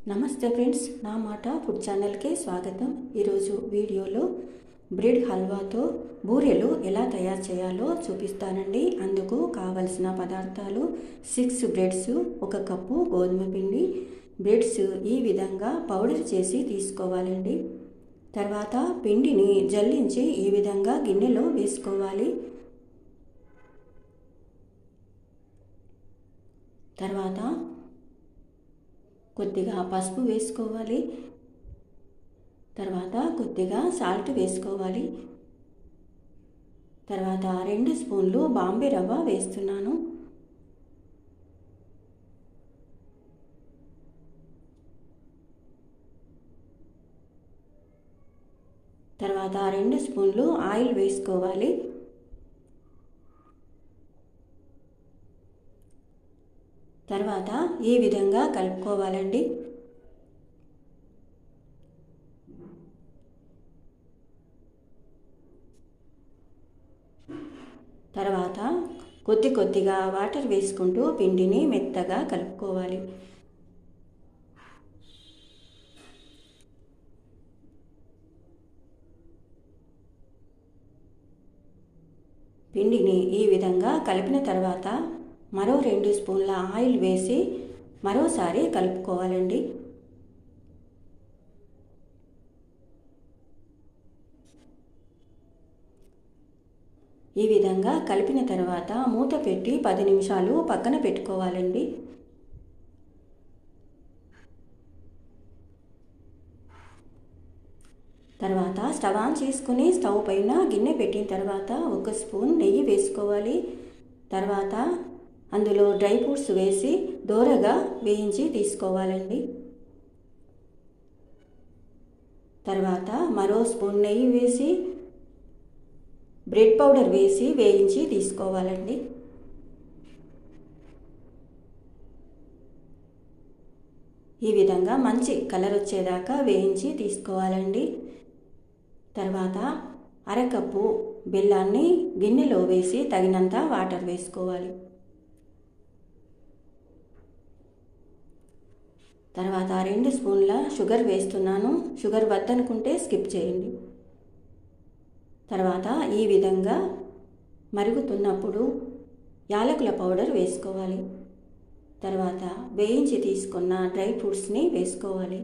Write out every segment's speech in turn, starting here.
నమస్తే ఫ్రెండ్స్, నా మాట ఫుడ్ ఛానల్కి స్వాగతం. ఈరోజు వీడియోలో బ్రెడ్ హల్వాతో బూరెలు ఎలా తయారు చేయాలో చూపిస్తానండి. అందుకు కావలసిన పదార్థాలు 6 బ్రెడ్స్, 1 కప్పు గోధుమ పిండి. బ్రెడ్స్ ఈ విధంగా పౌడర్ చేసి తీసుకోవాలండి. తర్వాత పిండిని జల్లించి ఈ విధంగా గిన్నెలో వేసుకోవాలి. తర్వాత కొద్దిగా పసుపు వేసుకోవాలి. తర్వాత కొద్దిగా సాల్ట్ వేసుకోవాలి. తర్వాత 2 స్పూన్లు బాంబే రవ్వ వేస్తున్నాను. తర్వాత 2 స్పూన్లు ఆయిల్ వేసుకోవాలి. తర్వాత ఈ విధంగా కలుపుకోవాలండి. తర్వాత కొద్దిగా వాటర్ వేసుకుంటూ పిండిని మెత్తగా కలుపుకోవాలి. పిండిని ఈ విధంగా కలిపిన తర్వాత మరో 2 స్పూన్ల ఆయిల్ వేసి మరోసారి కలుపుకోవాలండి. ఈ విధంగా కలిపిన తర్వాత మూత పెట్టి 10 నిమిషాలు పక్కన పెట్టుకోవాలండి. తర్వాత స్టవ్ ఆన్ చేసుకుని స్టవ్ పైన గిన్నె పెట్టిన తర్వాత 1 స్పూన్ నెయ్యి వేసుకోవాలి. తర్వాత అందులో డ్రై ఫ్రూట్స్ వేసి దోరగా వేయించి తీసుకోవాలండి. తర్వాత మరో స్పూన్ నెయ్యి వేసి బ్రెడ్ పౌడర్ వేసి వేయించి తీసుకోవాలండి. ఈ విధంగా మంచి కలర్ వచ్చేదాకా వేయించి తీసుకోవాలండి. తర్వాత అరకప్పు బెల్లాన్ని గిన్నెలో వేసి తగినంత వాటర్ వేసుకోవాలి. తర్వాత 2 స్పూన్ల షుగర్ వేస్తున్నాను. షుగర్ వద్దనుకుంటే స్కిప్ చేయండి. తర్వాత ఈ విధంగా మరుగుతున్నప్పుడు యాలకుల పౌడర్ వేసుకోవాలి. తర్వాత వేయించి తీసుకున్న డ్రై ఫ్రూట్స్ని వేసుకోవాలి.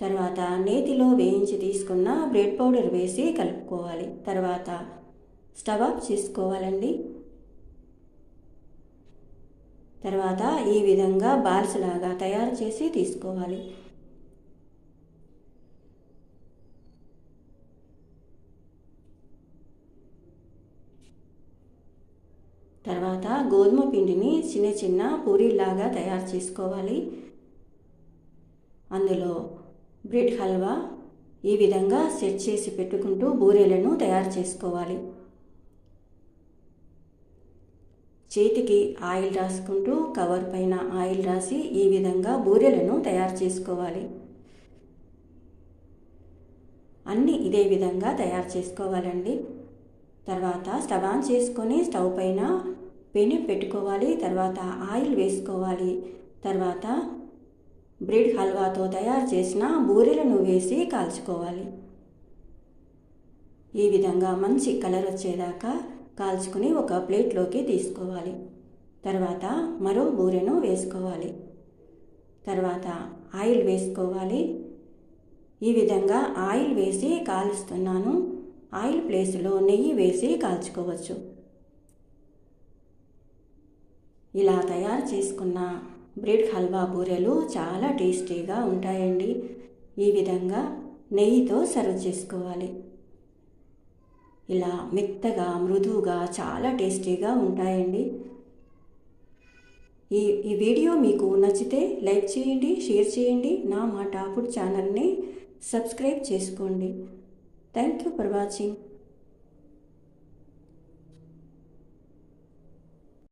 తర్వాత నేతిలో వేయించి తీసుకున్న బ్రెడ్ పౌడర్ వేసి కలుపుకోవాలి. తర్వాత స్టవ్ ఆఫ్ చేసుకోవాలండి. తర్వాత ఈ విధంగా బాల్స్ లాగా తయారు చేసి తీసుకోవాలి. తర్వాత గోధుమ పిండిని చిన్న పూరీలాగా తయారు చేసుకోవాలి. అందులో బ్రెడ్ హల్వా ఈ విధంగా సెట్ చేసి పెట్టుకుంటూ బూరెలను తయారు చేసుకోవాలి. చేతికి ఆయిల్ రాసుకుంటూ కవర్ పైన ఆయిల్ రాసి ఈ విధంగా బూరెలను తయారు చేసుకోవాలి. అన్నీ ఇదే విధంగా తయారు చేసుకోవాలండి. తర్వాత స్టవ్ ఆన్ చేసుకొని స్టవ్ పైన పెనం పెట్టుకోవాలి. తర్వాత ఆయిల్ వేసుకోవాలి. తర్వాత బ్రెడ్ హల్వాతో తయారు చేసిన బూరెలను వేసి కాల్చుకోవాలి. ఈ విధంగా మంచి కలర్ వచ్చేదాకా కాల్చుకుని ఒక ప్లేట్లోకి తీసుకోవాలి. తర్వాత మరో బూరెను వేసుకోవాలి. తర్వాత ఆయిల్ వేసుకోవాలి. ఈ విధంగా ఆయిల్ వేసి కాలుస్తున్నాను. ఆయిల్ ప్లేస్లో నెయ్యి వేసి కాల్చుకోవచ్చు. ఇలా తయారు చేసుకున్న బ్రెడ్ హల్వా బూరెలు చాలా టేస్టీగా ఉంటాయండి. ఈ విధంగా నెయ్యితో సర్వ్ చేసుకోవాలి. ఇలా మెత్తగా మృదువుగా చాలా టేస్టీగా ఉంటాయండి. ఈ వీడియో మీకు నచ్చితే లైక్ చేయండి, షేర్ చేయండి. నా మాట ఫుడ్ ఛానల్ని సబ్స్క్రైబ్ చేసుకోండి. Thank you for watching.